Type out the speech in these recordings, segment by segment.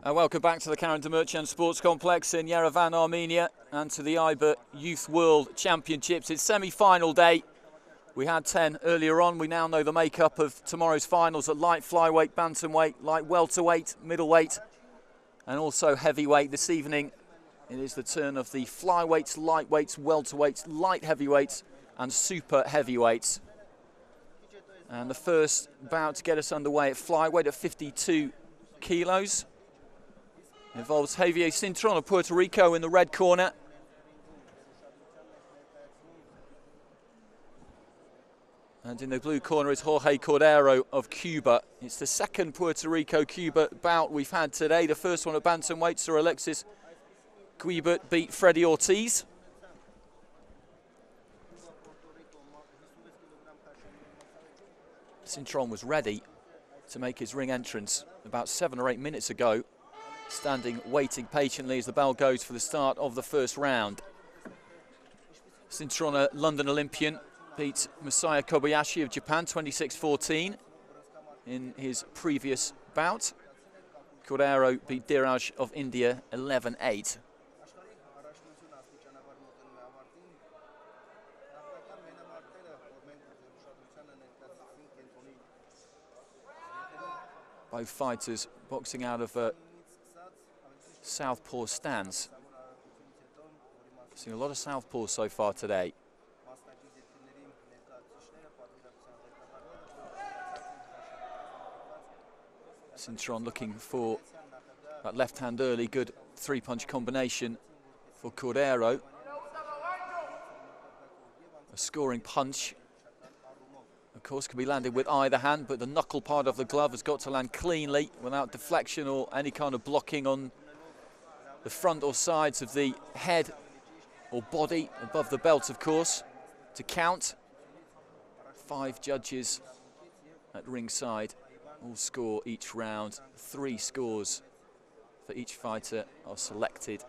Welcome back to the Karen Demircyan Sports Complex in Yerevan, Armenia, and to the AIBA Youth World Championships. It's semi-final day. We had 10 earlier on. We now know the makeup of tomorrow's finals at light flyweight, bantamweight, light welterweight, middleweight, and also heavyweight. This evening, it is the turn of the flyweights, lightweights, welterweights, light heavyweights, and super heavyweights. And the first bout to get us underway at flyweight at 52 kilos. Involves Jeyvier CINTRON of Puerto Rico in the red corner. And in the blue corner is Jorge CORDERO of Cuba. It's the second Puerto Rico-Cuba bout we've had today. The first one at bantamweight, Sir Alexis Guibert beat Freddie Ortiz. CINTRON was ready to make his ring entrance about 7 or 8 minutes ago, standing, waiting patiently as the bell goes for the start of the first round. CINTRON, a London Olympian, beat Masaya Kobayashi of Japan 26-14 in his previous bout. CORDERO beat Dhiraj of India 11-8. Both fighters boxing out of southpaw stance. Seen a lot of southpaws so far today. CINTRON looking for that left hand early, good three-punch combination for CORDERO. A scoring punch, of course, can be landed with either hand, but the knuckle part of the glove has got to land cleanly without deflection or any kind of blocking on the front or sides of the head or body, above the belt, of course, to count. 5 judges at ringside all score each round. 3 scores for each fighter are selected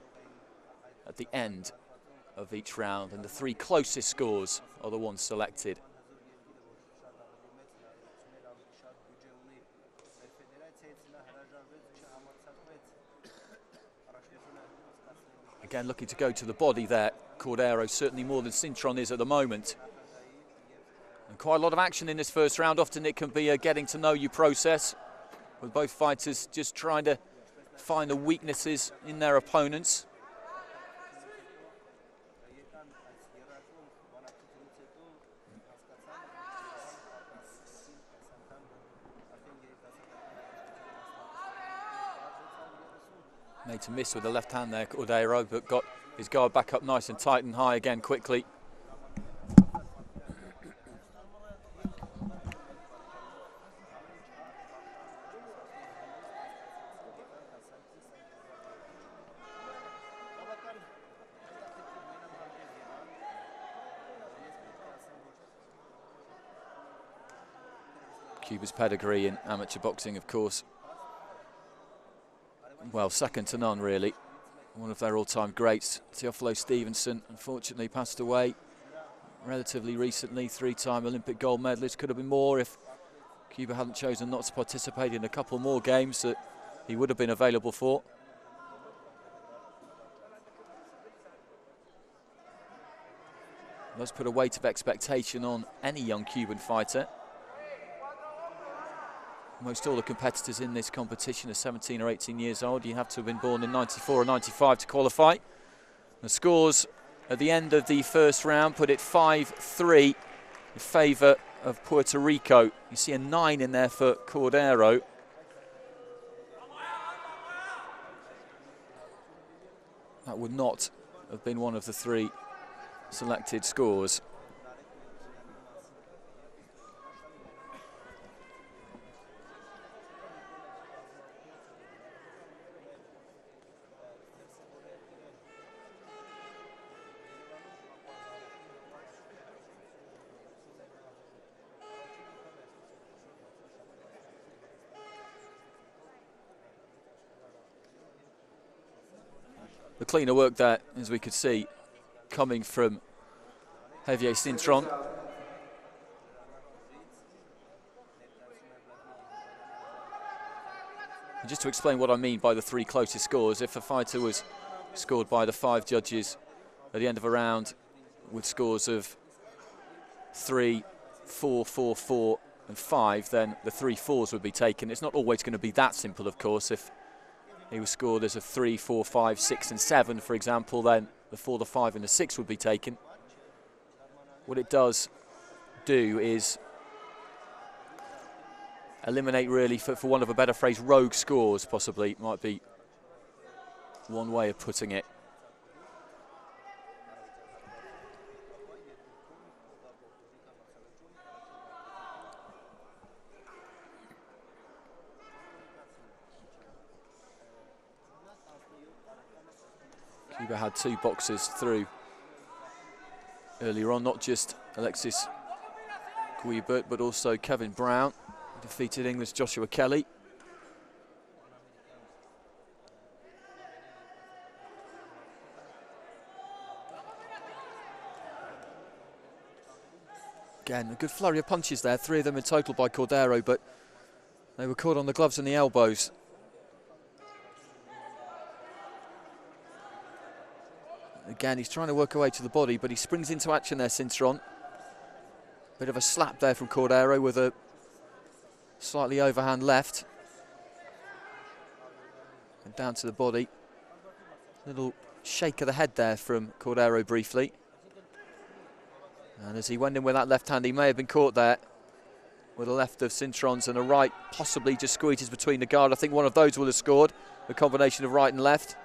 at the end of each round, and the 3 closest scores are the ones selected. Again, looking to go to the body there, CORDERO, certainly more than CINTRON is at the moment. And quite a lot of action in this first round. Often it can be a getting to know you process, with both fighters just trying to find the weaknesses in their opponents. Made to miss with the left hand there, CORDERO, but got his guard back up nice and tight and high again quickly. Cuba's pedigree in amateur boxing, of course, well, second to none, really. One of their all-time greats, Teofilo Stevenson, unfortunately passed away relatively recently. 3-time Olympic gold medalist. Could have been more if Cuba hadn't chosen not to participate in a couple more games that he would have been available for. Does put a weight of expectation on any young Cuban fighter. Most all the competitors in this competition are 17 or 18 years old. You have to have been born in 94 or 95 to qualify. The scores at the end of the first round put it 5-3 in favour of Puerto Rico. You see a 9 in there for CORDERO. That would not have been one of the 3 selected scores. The cleaner work there, as we could see, coming from Jeyvier CINTRON. just to explain what I mean by the 3 closest scores, if a fighter was scored by the 5 judges at the end of a round with scores of 3, 4, 4, 4 and 5, then the 3 4s would be taken. It's not always going to be that simple, of course. If he was scored as a 3, 4, 5, 6 and 7, for example, then the 4, the 5 and the 6 would be taken. What it does do is eliminate, really, for want of a better phrase, rogue scores, possibly, might be one way of putting it. Cuba had 2 boxers through earlier on, not just Alexis Guibert, but also Kevin Brown, defeated England's Joshua Kelly. Again, a good flurry of punches there, 3 of them in total by Cordero, but they were caught on the gloves and the elbows. Again, he's trying to work away to the body, but he springs into action there, CINTRON. Bit of a slap there from Cordero with a slightly overhand left. And down to the body. Little shake of the head there from Cordero briefly. And as he went in with that left hand, he may have been caught there with a left of CINTRON's and a right possibly just squeezes between the guard. I think one of those will have scored, the combination of right and left.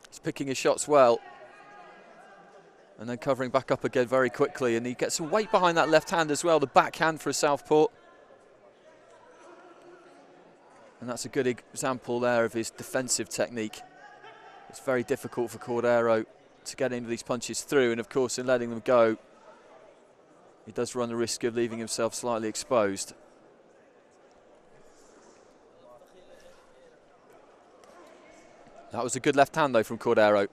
He's picking his shots well. And then covering back up again very quickly. And he gets some weight behind that left hand as well, the backhand for a southpaw. And that's a good example there of his defensive technique. It's very difficult for Cordero to get into these punches through. And of course, in letting them go, he does run the risk of leaving himself slightly exposed. That was a good left hand, though, from Cordero.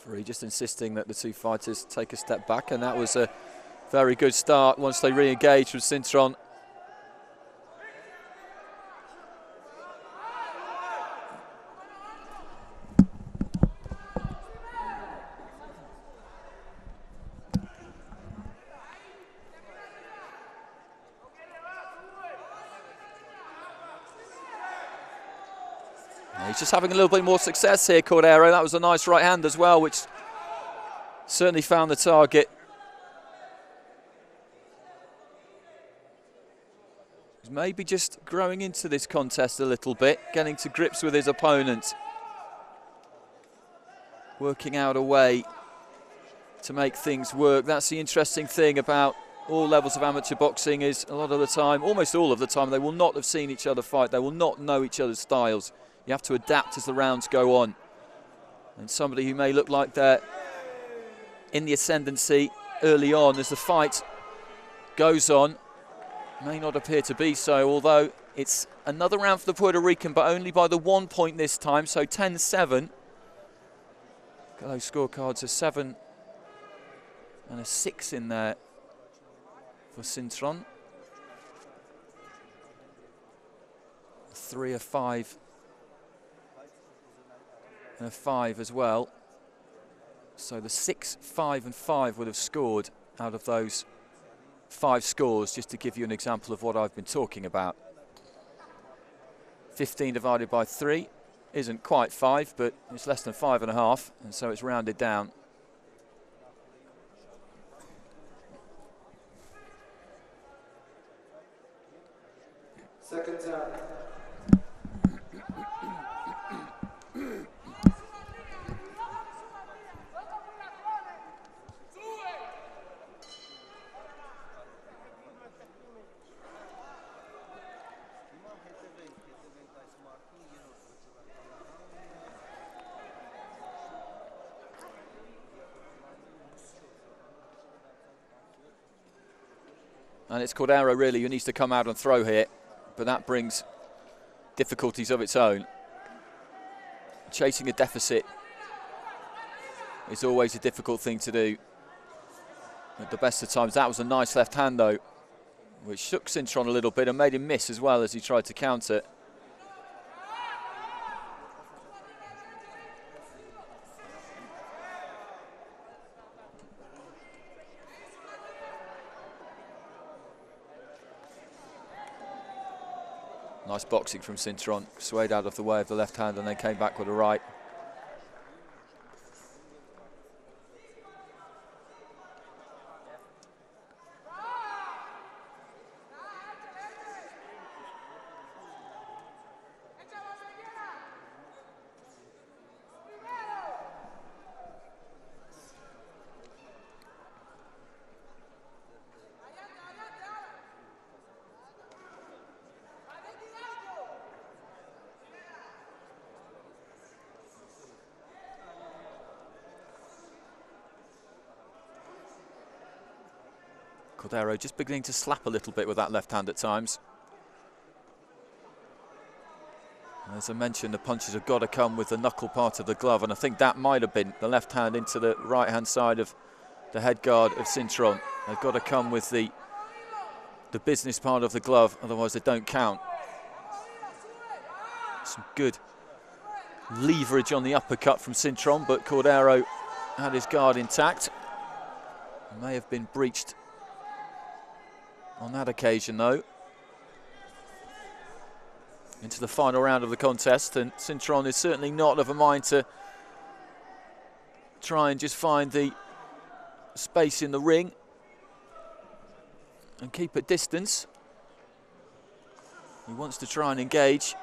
Referee just insisting that the 2 fighters take a step back, and that was a very good start once they re-engaged with CINTRON. He's just having a little bit more success here, Cordero. That was a nice right hand as well, which certainly found the target. He's maybe just growing into this contest a little bit, getting to grips with his opponent. Working out a way to make things work. That's the interesting thing about all levels of amateur boxing, is a lot of the time, almost all of the time, they will not have seen each other fight. They will not know each other's styles. You have to adapt as the rounds go on. And somebody who may look like they're in the ascendancy early on as the fight goes on may not appear to be so, although it's another round for the Puerto Rican, but only by the 1 point this time, so 10-7. Got those scorecards, a 7 and a 6 in there for CINTRON. 3, a 5. And a 5 as well. So the 6, 5 and 5 would have scored out of those 5 scores, just to give you an example of what I've been talking about. 15 divided by 3 isn't quite 5, but it's less than 5.5, and so it's rounded down. Second time. And it's Cordero really who needs to come out and throw here, but that brings difficulties of its own. Chasing a deficit is always a difficult thing to do. At the best of times, that was a nice left hand though, which shook CINTRON a little bit and made him miss as well as he tried to counter. Nice boxing from CINTRON, swayed out of the way of the left hand and then came back with a right. Cordero just beginning to slap a little bit with that left hand at times. As I mentioned, the punches have got to come with the knuckle part of the glove, and I think that might have been the left hand into the right hand side of the head guard of CINTRON. They've got to come with the business part of the glove, otherwise they don't count. Some good leverage on the uppercut from CINTRON, but Cordero had his guard intact. May have been breached on that occasion though. Into the final round of the contest, and CINTRON is certainly not of a mind to try and just find the space in the ring and keep at distance. He wants to try and engage.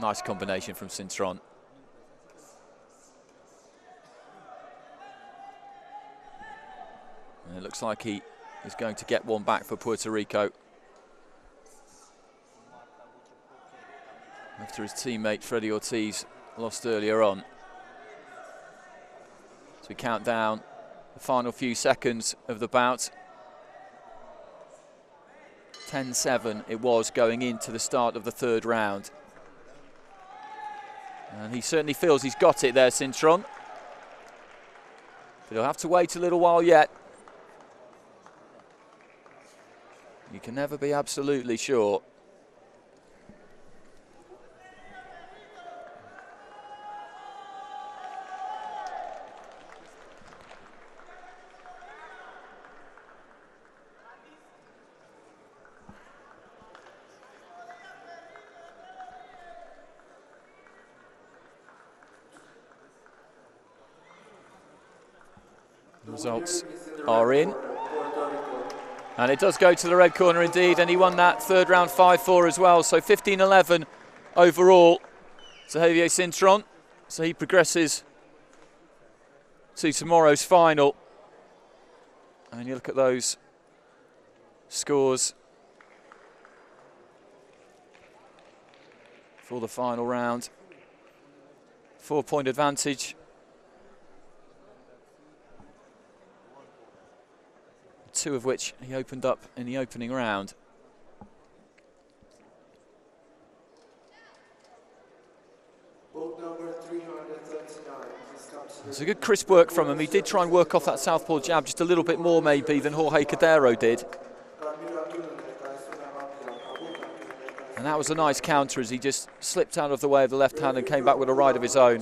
Nice combination from CINTRON. And it looks like he is going to get one back for Puerto Rico. After his teammate Freddie Ortiz lost earlier on. So we count down the final few seconds of the bout. 10-7 it was going into the start of the third round. And he certainly feels he's got it there, CINTRON. But he'll have to wait a little while yet. You can never be absolutely sure. Results are in. And it does go to the red corner indeed, and he won that third round 5-4 as well. So 15-11 overall to Jeyvier CINTRON. So he progresses to tomorrow's final. And you look at those scores for the final round. 4-point advantage. Two of which he opened up in the opening round. It's a good crisp work from him. He did try and work off that southpaw jab just a little bit more maybe than Jorge CORDERO did. And that was a nice counter as he just slipped out of the way of the left hand and came back with a right of his own.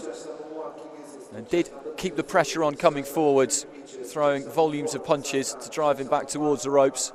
And did keep the pressure on coming forwards, throwing volumes of punches to drive him back towards the ropes.